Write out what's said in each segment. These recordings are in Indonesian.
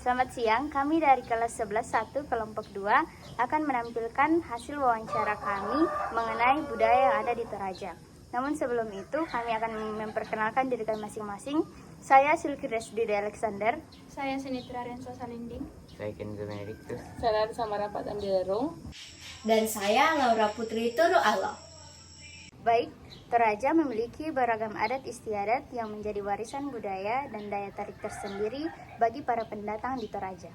Selamat siang, kami dari kelas 11-1 kelompok 2 akan menampilkan hasil wawancara kami mengenai budaya yang ada di Toraja. Namun sebelum itu, kami akan memperkenalkan diri kami masing-masing. Saya Silky Resdidi Alexander. Saya Sinitra Rensa Salinding. Saya Kenzo Benedictus. Saya Sama Rapat Andilerung. Dan saya Laura Putri Turu Allah. Baik, Toraja memiliki beragam adat istiadat yang menjadi warisan budaya dan daya tarik tersendiri bagi para pendatang di Toraja.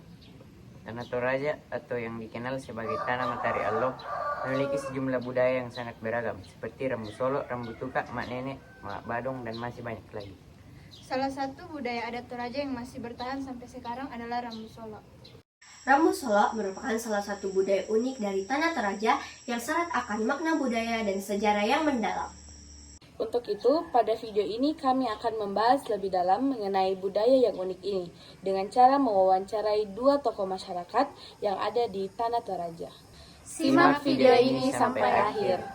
Tanah Toraja atau yang dikenal sebagai Tanah Matahari Allah memiliki sejumlah budaya yang sangat beragam seperti rambu solo, rambu tuka, mak nenek, mak badong, dan masih banyak lagi. Salah satu budaya adat Toraja yang masih bertahan sampai sekarang adalah rambu solo. Rambu Solo merupakan salah satu budaya unik dari Tanah Toraja yang syarat akan makna budaya dan sejarah yang mendalam. Untuk itu, pada video ini kami akan membahas lebih dalam mengenai budaya yang unik ini dengan cara mewawancarai dua tokoh masyarakat yang ada di Tanah Toraja. Simak video ini sampai akhir.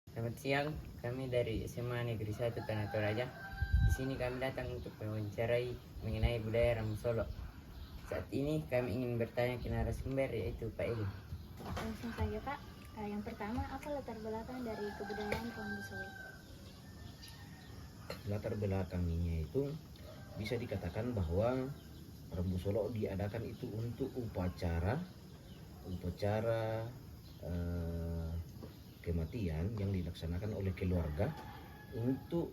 Selamat siang, kami dari SMA Negeri 1 Tanah Toraja. Di sini kami datang untuk mewawancarai mengenai budaya rambu solo. Saat ini kami ingin bertanya ke narasumber, yaitu Pak Eli. Langsung saja Pak, yang pertama apa latar belakang dari kebudayaan rambu solo? Latar belakangnya itu bisa dikatakan bahwa rambu solo diadakan itu untuk upacara kematian yang dilaksanakan oleh keluarga untuk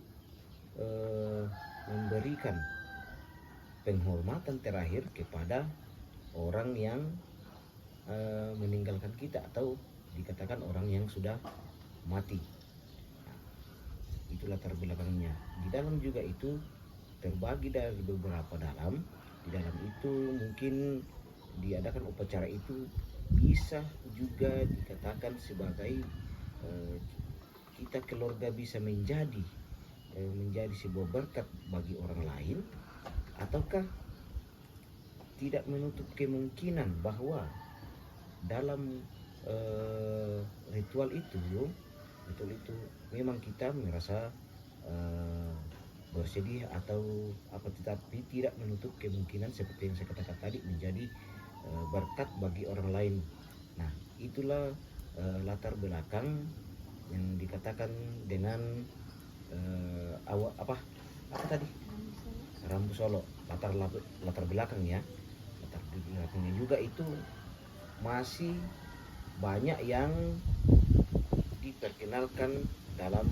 memberikan penghormatan terakhir kepada orang yang meninggalkan kita atau dikatakan orang yang sudah mati. Nah, itu latar belakangnya. Di dalam juga itu terbagi dari beberapa dalam. Di dalam itu mungkin diadakan upacara itu bisa juga dikatakan sebagai kita keluarga bisa menjadi sebuah berkat bagi orang lain, ataukah tidak menutup kemungkinan bahwa dalam ritual itu memang kita merasa bersedih atau apa, tetapi tidak menutup kemungkinan seperti yang saya katakan tadi menjadi berkat bagi orang lain. Nah, itulah latar belakang yang dikatakan dengan apa tadi? Rambu solo. Latar belakang ya. Latar belakangnya juga itu masih banyak yang diperkenalkan dalam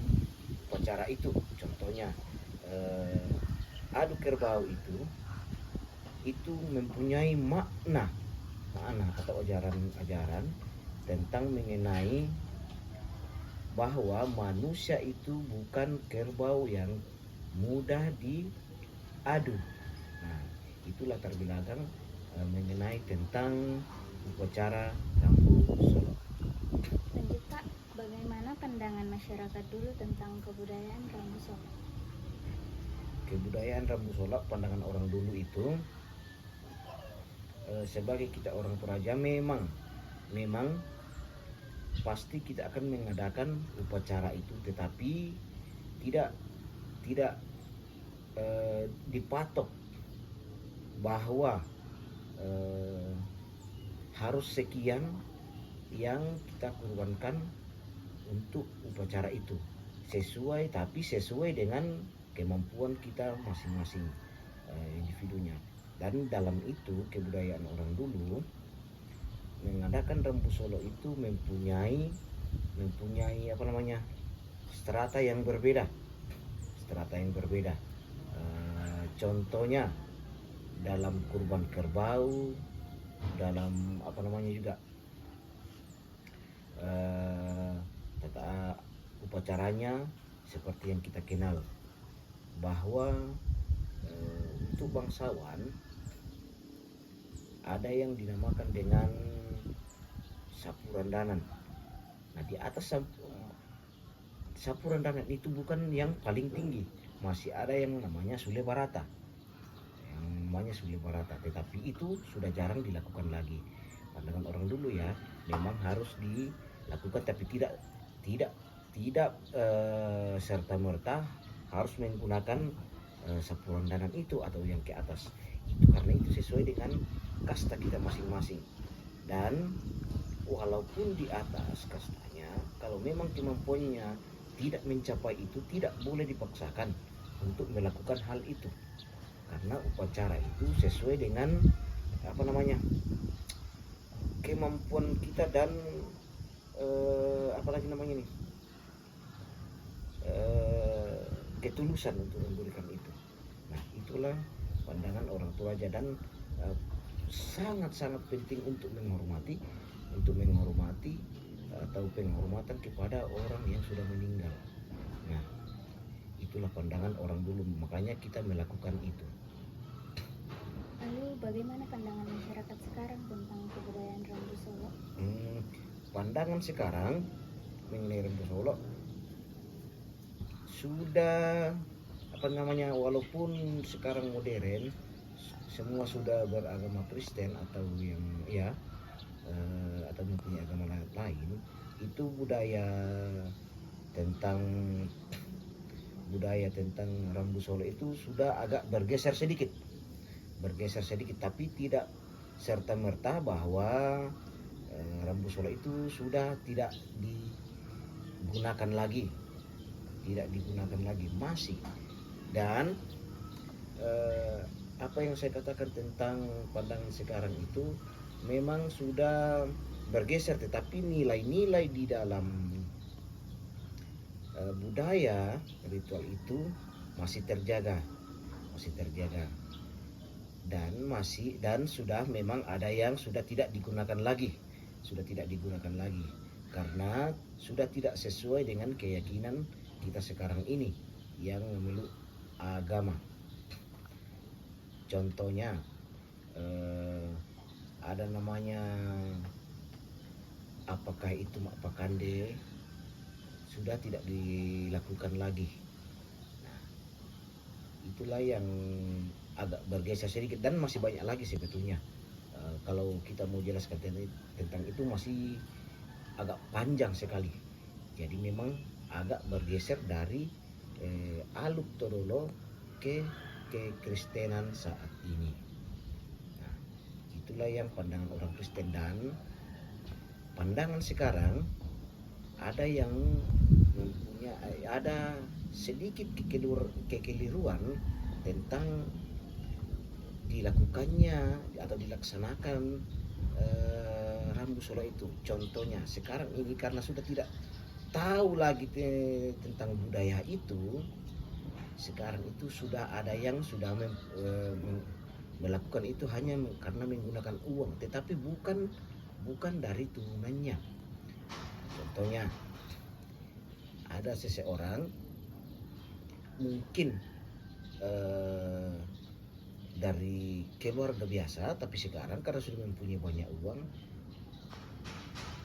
upacara itu. Contohnya adu kerbau itu mempunyai makna atau ajaran tentang mengenai bahwa manusia itu bukan kerbau yang mudah diadu. Nah, itu latar belakang mengenai tentang upacara rambu solo. Lanjut Pak, bagaimana pandangan masyarakat dulu tentang kebudayaan rambu solo? Kebudayaan rambu solo, pandangan orang dulu itu sebagai kita orang Toraja memang pasti kita akan mengadakan upacara itu, tetapi tidak dipatok bahwa harus sekian yang kita korbankan untuk upacara itu, sesuai dengan kemampuan kita masing-masing individunya. Dan dalam itu kebudayaan orang dulu mengadakan rambu solo itu mempunyai strata yang berbeda. Contohnya dalam kurban kerbau, dalam juga tata upacaranya seperti yang kita kenal bahwa untuk bangsawan ada yang dinamakan dengan sapu randanan. Nah, di atas sapu randanan itu bukan yang paling tinggi, masih ada yang namanya sule barata. Tetapi itu sudah jarang dilakukan lagi. Pandangan orang dulu ya, memang harus dilakukan, tapi tidak serta merta harus menggunakan sapu randanan itu atau yang ke atas. Itu karena itu sesuai dengan kasta kita masing-masing. Dan walaupun di atas kastanya, kalau memang kemampuannya tidak mencapai itu, tidak boleh dipaksakan untuk melakukan hal itu. Karena upacara itu sesuai dengan kemampuan kita dan ketulusan untuk memberikan itu. Nah, itulah pandangan orang tua aja, dan sangat-sangat penting untuk menghormati atau penghormatan kepada orang yang sudah meninggal. Nah, itulah pandangan orang dulu, makanya kita melakukan itu. Lalu bagaimana pandangan masyarakat sekarang tentang kebudayaan Rambu Solo? Pandangan sekarang mengenai Rambu Solo sudah walaupun sekarang modern, semua sudah beragama Kristen atau yang atau mempunyai agama lain, itu budaya tentang Rambu Solo itu sudah agak bergeser sedikit, tapi tidak serta merta bahwa Rambu Solo itu sudah tidak digunakan lagi, masih. Dan apa yang saya katakan tentang pandangan sekarang itu memang sudah bergeser, tetapi nilai-nilai di dalam budaya ritual itu masih terjaga, dan sudah memang ada yang sudah tidak digunakan lagi, karena sudah tidak sesuai dengan keyakinan kita sekarang ini yang memeluk agama. Contohnya ada namanya apakah itu mak pakande sudah tidak dilakukan lagi. Nah, itulah yang agak bergeser sedikit, dan masih banyak lagi sebetulnya. Kalau kita mau jelaskan tentang itu masih agak panjang sekali. Jadi memang agak bergeser dari aluk todolo ke kekristenan saat ini. Nah, itulah yang pandangan orang Kristen. Dan pandangan sekarang ada yang ada sedikit kekeliruan tentang dilakukannya atau dilaksanakan Rambu Solo itu. Contohnya sekarang ini karena sudah tidak tahu lagi tentang budaya itu, sekarang itu sudah ada yang sudah melakukan itu hanya karena menggunakan uang, tetapi bukan dari turunannya. Contohnya ada seseorang mungkin dari keluarga biasa, tapi sekarang karena sudah mempunyai banyak uang,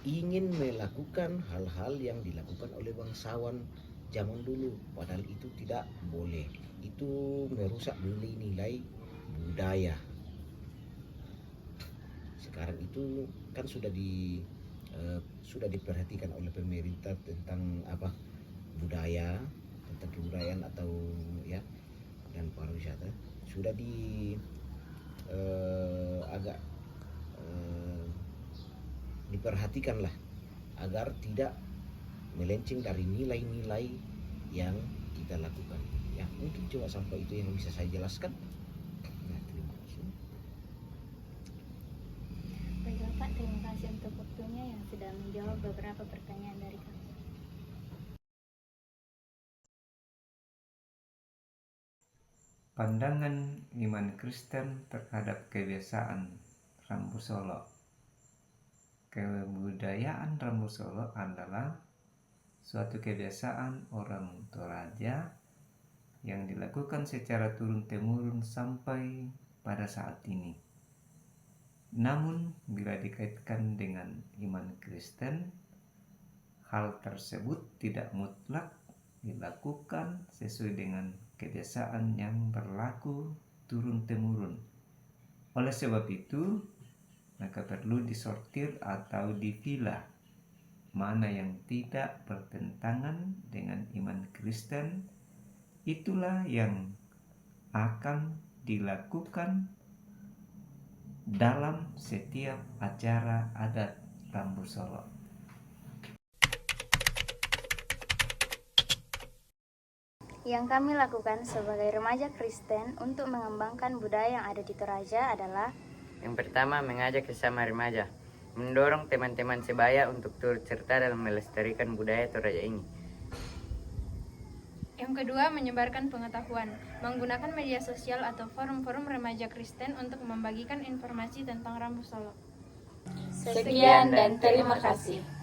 ingin melakukan hal-hal yang dilakukan oleh bangsawan zaman dulu, padahal itu tidak boleh. Itu merusak nilai-nilai budaya. Sekarang itu kan sudah diperhatikan oleh pemerintah tentang budaya, tentang kebudayaan atau dan pariwisata, sudah agak diperhatikan lah agar tidak melenceng dari nilai-nilai yang kita lakukan. Ya, mungkin cuma sampai itu yang bisa saya jelaskan. Nah, terima kasih. Baiklah Pak, terima kasih untuk waktunya yang sudah menjawab beberapa pertanyaan dari kami. Pandangan iman Kristen terhadap kebiasaan Rambu Solo. Kebudayaan Rambu Solo adalah suatu kebiasaan orang Toraja yang dilakukan secara turun-temurun sampai pada saat ini. Namun, bila dikaitkan dengan iman Kristen, hal tersebut tidak mutlak dilakukan sesuai dengan kebiasaan yang berlaku turun-temurun. Oleh sebab itu, maka perlu disortir atau dipilah mana yang tidak bertentangan dengan iman Kristen, itulah yang akan dilakukan dalam setiap acara adat Rambu Solo. Yang kami lakukan sebagai remaja Kristen untuk mengembangkan budaya yang ada di Toraja adalah Yang pertama, mengajak sesama remaja, mendorong teman-teman sebaya untuk turut serta dalam melestarikan budaya Toraja ini. Yang kedua, menyebarkan pengetahuan, menggunakan media sosial atau forum-forum remaja Kristen untuk membagikan informasi tentang Rambu Solo. Sekian dan terima kasih.